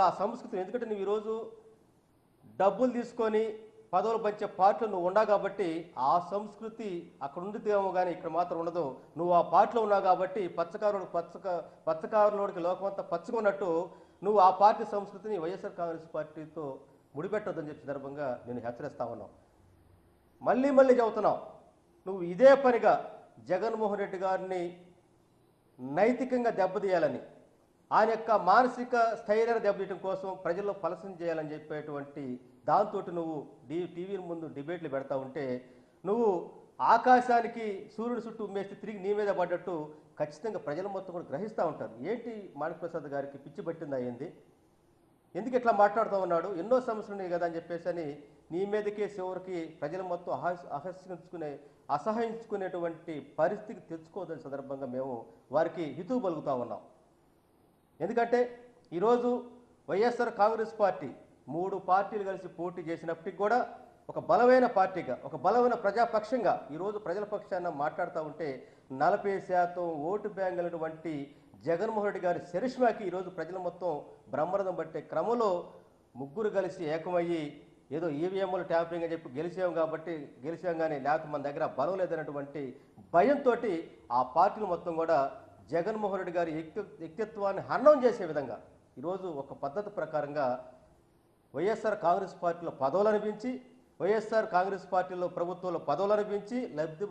ఆ సంస్కృతిని ఎందుకంటే నువ్వు ఈరోజు డబ్బులు తీసుకొని పదవులు పంచే పార్టీలో నువ్వు ఉన్నావు కాబట్టి ఆ సంస్కృతి అక్కడ ఉండితేమో కానీ ఇక్కడ మాత్రం ఉండదు. నువ్వు ఆ పార్టీలో ఉన్నావు కాబట్టి పచ్చకారులోడికి లోకమంతా పచ్చుకున్నట్టు నువ్వు ఆ పార్టీ సంస్కృతిని వైఎస్ఆర్ కాంగ్రెస్ పార్టీతో ముడిపెట్టొద్దని చెప్పి సందర్భంగా నేను హెచ్చరిస్తా ఉన్నావు. మళ్ళీ మళ్ళీ చెబుతున్నావు, నువ్వు ఇదే పనిగా జగన్మోహన్ రెడ్డి గారిని నైతికంగా దెబ్బతీయాలని, ఆయన యొక్క మానసిక స్థైర్యాన్ని దెబ్బతీయడం కోసం ప్రజల్లో పలసం చేయాలని చెప్పేటువంటి దాంతో నువ్వు టీవీ ముందు డిబేట్లు పెడతా ఉంటే నువ్వు ఆకాశానికి సూర్యుడు చుట్టూ ఉమ్మేస్తే తిరిగి నీ మీద పడ్డట్టు ఖచ్చితంగా ప్రజల మొత్తం కూడా గ్రహిస్తూ ఉంటారు. ఏంటి మాణిక్ ప్రసాద్ గారికి పిచ్చి పట్టింది అయ్యింది, ఎందుకు ఇట్లా మాట్లాడుతూ ఉన్నాడు, ఎన్నో సమస్యలు ఉన్నాయి కదా అని చెప్పేసి అని నీ మీదకే చివరికి ప్రజల మొత్తం అసహించుకునేటువంటి పరిస్థితికి తెచ్చుకోవద్దని సందర్భంగా మేము వారికి హితువు పలుకుతూ ఉన్నాం. ఎందుకంటే ఈరోజు వైఎస్ఆర్ కాంగ్రెస్ పార్టీ 3 పార్టీలు కలిసి పోటీ చేసినప్పటికి కూడా ఒక బలమైన పార్టీగా, ఒక బలమైన ప్రజాపక్షంగా ఈరోజు ప్రజల పక్షాన మాట్లాడుతూ ఉంటే 40% ఓటు బ్యాంక్ అయినటువంటి జగన్మోహన్ రెడ్డి గారి చరిష్మాకి ఈరోజు ప్రజలు మొత్తం బ్రహ్మరథం పట్టే క్రమంలో ముగ్గురు కలిసి ఏకమయ్యి ఏదో ఈవీఎంలు ట్యాంపరింగ్ అని చెప్పి గెలిచాం కానీ లేకపోతే మన దగ్గర బలం లేదన్నటువంటి భయంతో ఆ పార్టీలు మొత్తం కూడా జగన్మోహన్ రెడ్డి గారి వ్యక్తిత్వాన్ని హరణం చేసే విధంగా ఈరోజు ఒక పద్ధతి ప్రకారంగా వైఎస్ఆర్ కాంగ్రెస్ పార్టీలో పదవులు అనిపించి, వైఎస్ఆర్ కాంగ్రెస్ పార్టీలో ప్రభుత్వంలో పదవులు అనిపించి లబ్ధి